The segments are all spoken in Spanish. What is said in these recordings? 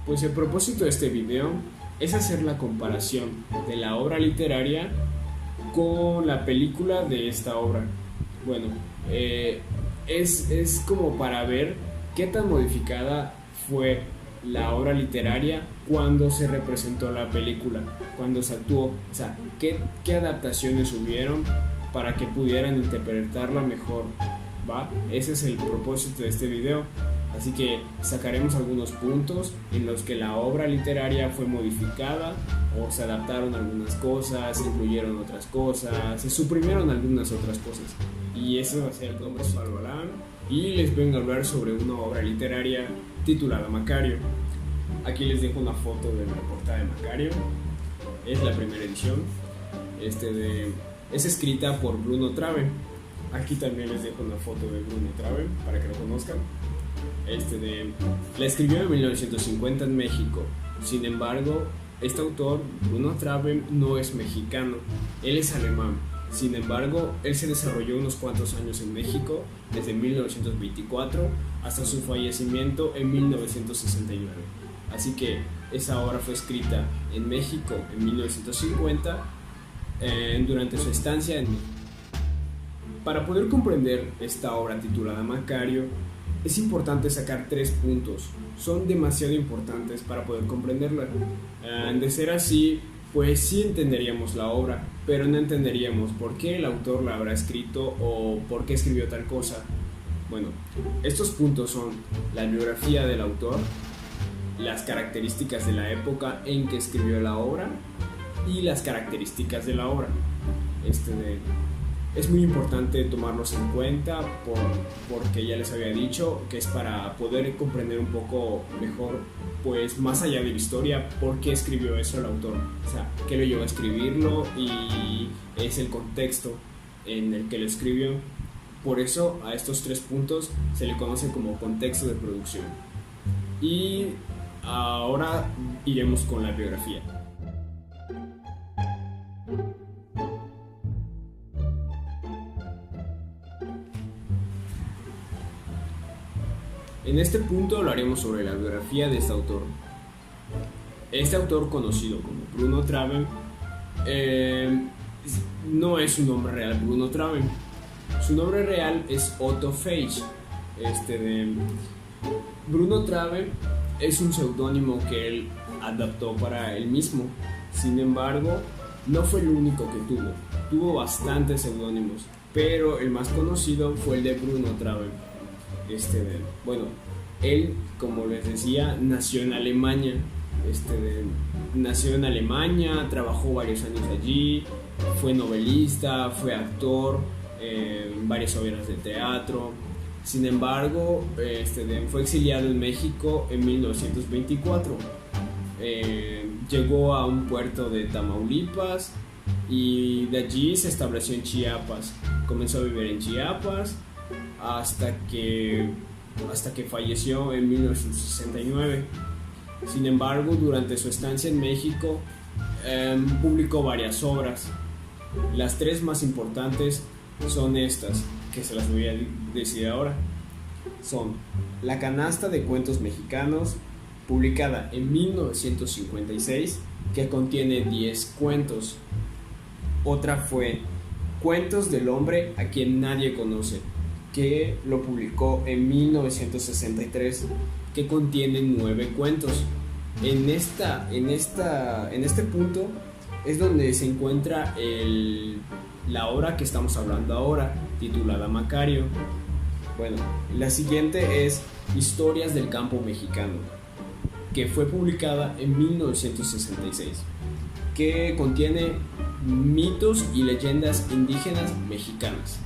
Pues el propósito de este video es hacer la comparación de la obra literaria con la película de esta obra. Bueno, es como para ver qué tan modificada fue la obra literaria cuando se representó la película, cuando se actuó, o sea, qué adaptaciones hubieron para que pudieran interpretarla mejor, ¿va? Ese es el propósito de este video. Así que sacaremos algunos puntos en los que la obra literaria fue modificada o se adaptaron algunas cosas, se incluyeron otras cosas, se suprimieron algunas otras cosas. Y eso va a ser como Balbalán. Y les vengo a hablar sobre una obra literaria titulada Macario. Aquí les dejo una foto de la portada de Macario. Es la primera edición. Es escrita por Bruno Trave. Aquí también les dejo una foto de Bruno Trave para que lo conozcan. La escribió en 1950 en México. Sin embargo, este autor, Bruno Trave, no es mexicano, él es alemán. Sin embargo, él se desarrolló unos cuantos años en México, desde 1924 hasta su fallecimiento en 1969. Así que esa obra fue escrita en México en 1950, durante su estancia en México. Para poder comprender esta obra titulada Macario, es importante sacar 3 puntos. Son demasiado importantes para poder comprenderla. De ser así, pues sí entenderíamos la obra, pero no entenderíamos por qué el autor la habrá escrito o por qué escribió tal cosa. Bueno, estos puntos son la biografía del autor, las características de la época en que escribió la obra y las características de la obra. Es muy importante tomarlos en cuenta porque ya les había dicho que es para poder comprender un poco mejor, pues más allá de la historia, por qué escribió eso el autor, o sea, qué lo llevó a escribirlo y es el contexto en el que lo escribió. Por eso a estos 3 puntos se le conoce como contexto de producción. Y ahora iremos con la biografía. En este punto hablaremos sobre la biografía de este autor. Este autor, conocido como Bruno Trave, no es su nombre real Bruno Trave. Su nombre real es Otto Feich. Bruno Trave es un seudónimo que él adaptó para él mismo. Sin embargo, no fue el único que tuvo. Tuvo bastantes seudónimos, pero el más conocido fue el de Bruno Trave. Bueno, él, como les decía, nació en Alemania. Nació en Alemania, trabajó varios años allí, fue novelista, fue actor en varias obras de teatro. Sin embargo, fue exiliado en México en 1924. Llegó a un puerto de Tamaulipas y de allí se estableció en Chiapas. Comenzó a vivir en Chiapas hasta que falleció en 1969. Sin embargo, durante su estancia en México, publicó varias obras. Las 3 más importantes son estas, que se las voy a decir ahora. Son La canasta de cuentos mexicanos, publicada en 1956, que contiene 10 cuentos. Otra fue Cuentos del hombre a quien nadie conoce, que lo publicó en 1963, que contiene 9 cuentos. En este punto es donde se encuentra la obra que estamos hablando ahora, titulada Macario. Bueno, la siguiente es Historias del campo mexicano, que fue publicada en 1966, que contiene mitos y leyendas indígenas mexicanas.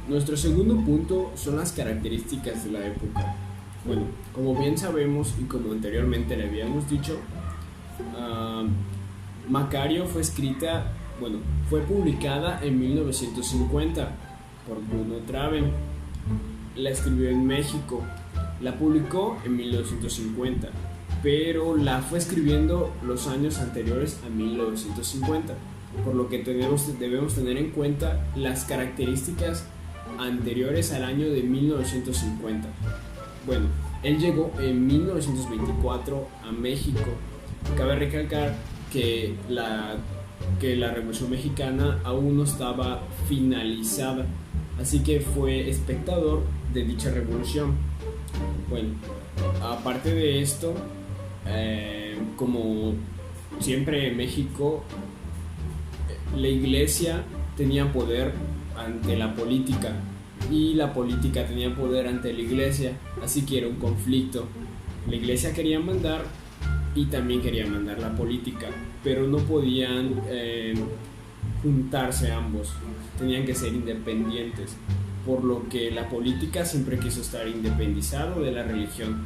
Nuestro segundo punto son las características de la época. Bueno, como bien sabemos y como anteriormente le habíamos dicho, Macario fue publicada en 1950 por Bruno Trave. La escribió en México, la publicó en 1950, pero la fue escribiendo los años anteriores a 1950. por lo que debemos tener en cuenta las características anteriores al año de 1950. Bueno, él llegó en 1924 a México. Cabe recalcar que la Revolución Mexicana aún no estaba finalizada, así que fue espectador de dicha revolución. Bueno, aparte de esto, como siempre en México, la iglesia tenía poder ante la política y la política tenía poder ante la iglesia, así que era un conflicto. La iglesia quería mandar y también quería mandar la política, pero no podían juntarse ambos, tenían que ser independientes, por lo que la política siempre quiso estar independizado de la religión,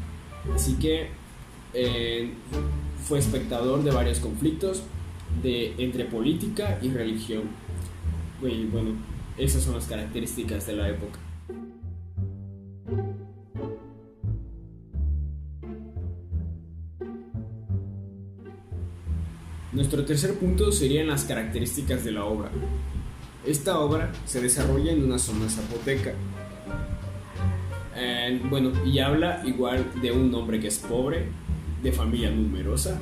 así que fue espectador de varios conflictos entre política y religión. Y bueno, esas son las características de la época. Nuestro tercer punto serían las características de la obra. Esta obra se desarrolla en una zona zapoteca. Bueno, y habla igual de un hombre que es pobre, de familia numerosa,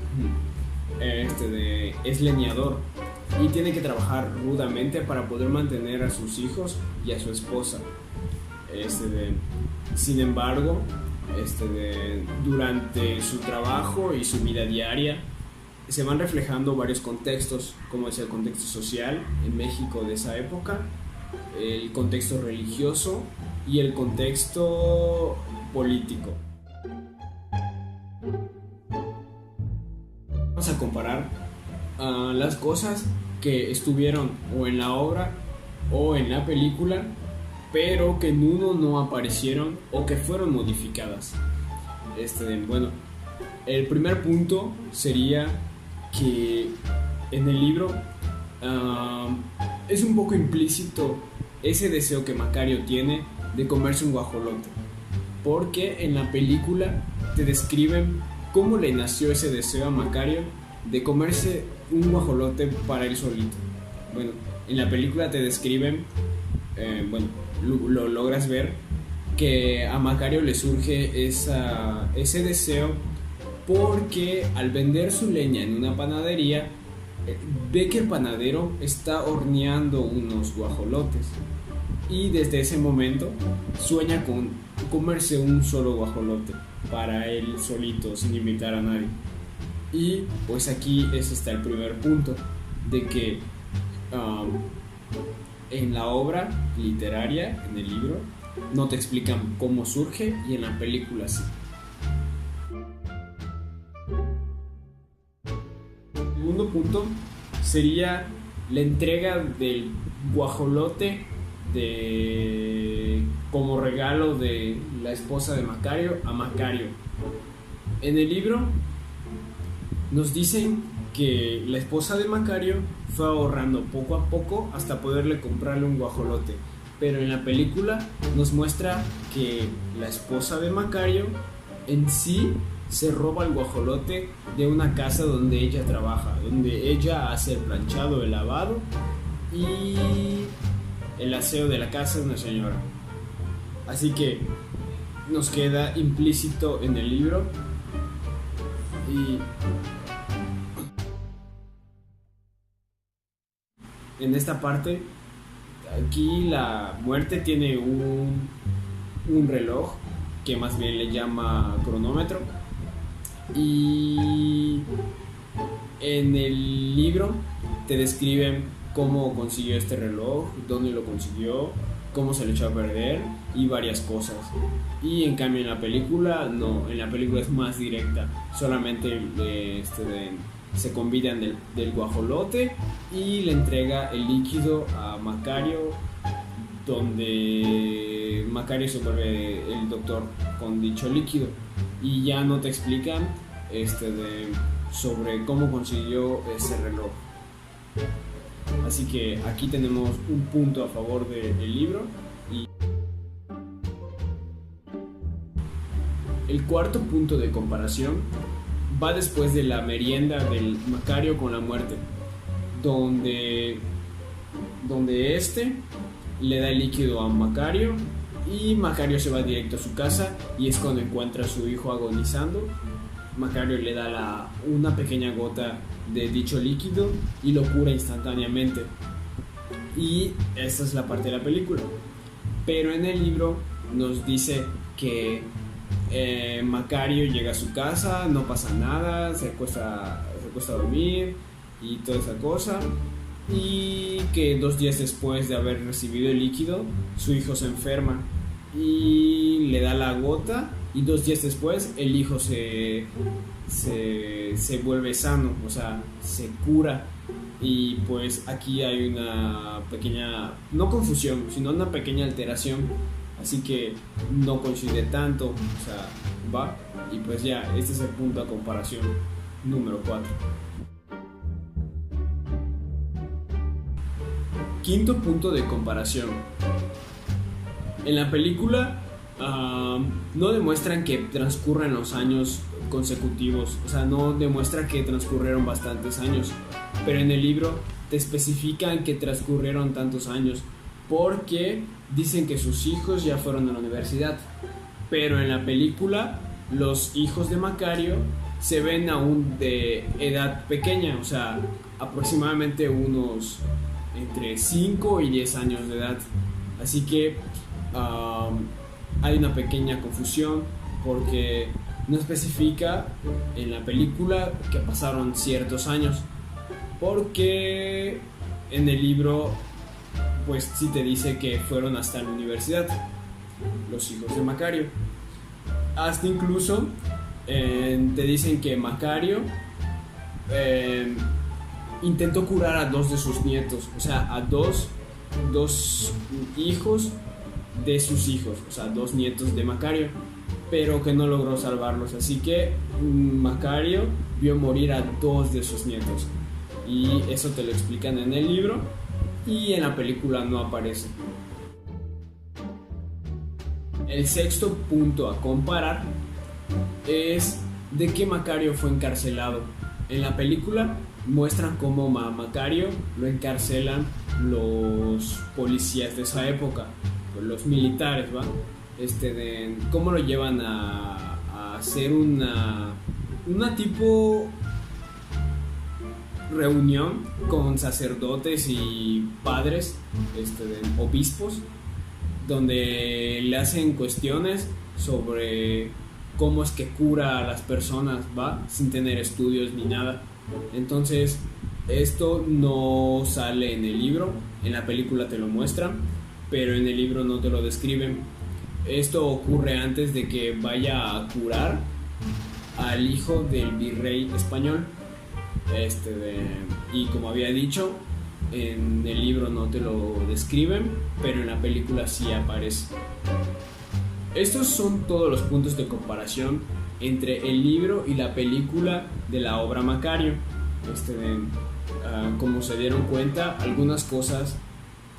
es leñador y tiene que trabajar rudamente para poder mantener a sus hijos y a su esposa. Sin embargo, durante su trabajo y su vida diaria se van reflejando varios contextos, como es el contexto social en México de esa época, el contexto religioso y el contexto político. Vamos a comparar las cosas que estuvieron o en la obra o en la película, pero que en uno no aparecieron o que fueron modificadas. Bueno, el primer punto sería que en el libro es un poco implícito ese deseo que Macario tiene de comerse un guajolote, porque en la película te describen cómo le nació ese deseo a Macario de comerse un guajolote para él solito. Bueno, en la película te describen, lo logras ver, que a Macario le surge ese deseo porque al vender su leña en una panadería, ve que el panadero está horneando unos guajolotes y desde ese momento sueña con comerse un solo guajolote para él solito, sin invitar a nadie. Y pues aquí ese está el primer punto, de que en la obra literaria, en el libro, no te explican cómo surge, y en la película sí. El segundo punto sería la entrega del guajolote como regalo de la esposa de Macario a Macario. En el libro nos dicen que la esposa de Macario fue ahorrando poco a poco hasta poderle comprarle un guajolote, pero en la película nos muestra que la esposa de Macario en sí se roba el guajolote de una casa donde ella trabaja, donde ella hace el planchado, el lavado y el aseo de la casa de una señora. Así que nos queda implícito en el libro. Y en esta parte, aquí la muerte tiene un reloj que más bien le llama cronómetro, y en el libro te describen cómo consiguió este reloj, dónde lo consiguió, cómo se lo echó a perder y varias cosas. Y en cambio en la película no, en la película es más directa, solamente se convidan del guajolote y le entrega el líquido a Macario, donde Macario se vuelve el doctor con dicho líquido, y ya no te explican sobre cómo consiguió ese reloj. Así que aquí tenemos un punto a favor del libro. Y el cuarto punto de comparación va después de la merienda del Macario con la muerte. donde este le da el líquido a Macario y Macario se va directo a su casa y es cuando encuentra a su hijo agonizando. Macario le da una pequeña gota de dicho líquido y lo cura instantáneamente. Y esta es la parte de la película. Pero en el libro nos dice que Macario llega a su casa, no pasa nada, se acuesta a dormir y toda esa cosa. Y que 2 días después de haber recibido el líquido, su hijo se enferma y le da la gota. Y 2 días después el hijo se vuelve sano, o sea, se cura. Y pues aquí hay una pequeña, no confusión, sino una pequeña alteración. Así que no coincide tanto, o sea, va. Y pues ya, este es el punto a comparación número 4. Quinto punto de comparación. En la película no demuestran que transcurren los años consecutivos, o sea, no demuestra que transcurrieron bastantes años, pero en el libro te especifican que transcurrieron tantos años porque dicen que sus hijos ya fueron a la universidad, pero en la película los hijos de Macario se ven aún de edad pequeña, o sea, aproximadamente unos entre 5 y 10 años de edad. Así que hay una pequeña confusión porque no especifica en la película que pasaron ciertos años, porque en el libro pues sí te dice que fueron hasta la universidad los hijos de Macario. Hasta incluso te dicen que Macario intentó curar a 2 de sus nietos, o sea, a dos hijos de sus hijos, o sea, 2 nietos de Macario, pero que no logró salvarlos. Así que Macario vio morir a 2 de sus nietos, y eso te lo explican en el libro y en la película no aparece. El sexto punto a comparar es de que Macario fue encarcelado. En la película muestran cómo Macario lo encarcelan los policías de esa época, los militares, ¿va? Cómo lo llevan a hacer una tipo reunión con sacerdotes y padres, obispos, donde le hacen cuestiones sobre cómo es que cura a las personas, ¿va? Sin tener estudios ni nada. Entonces, esto no sale en el libro, en la película te lo muestran, pero en el libro no te lo describen. Esto ocurre antes de que vaya a curar al hijo del virrey español. Y como había dicho, en el libro no te lo describen, pero en la película sí aparece. Estos son todos los puntos de comparación entre el libro y la película de la obra Macario. Como se dieron cuenta, algunas cosas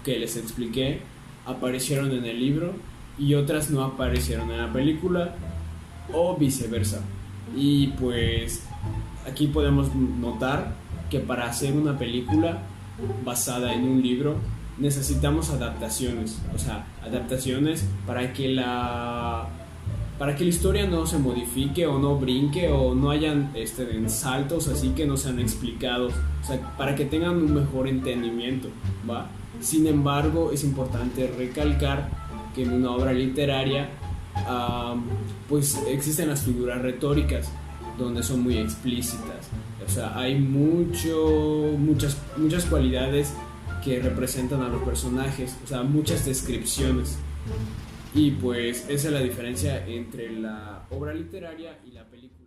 que les expliqué aparecieron en el libro y otras no aparecieron en la película, o viceversa. Y pues aquí podemos notar que para hacer una película basada en un libro necesitamos adaptaciones, o sea, adaptaciones para que la historia no se modifique o no brinque o no hayan saltos así que no sean explicados, o sea, para que tengan un mejor entendimiento, ¿va? Sin embargo, es importante recalcar que en una obra literaria pues existen las figuras retóricas donde son muy explícitas, o sea, hay muchas cualidades que representan a los personajes, o sea, muchas descripciones. Y pues esa es la diferencia entre la obra literaria y la película.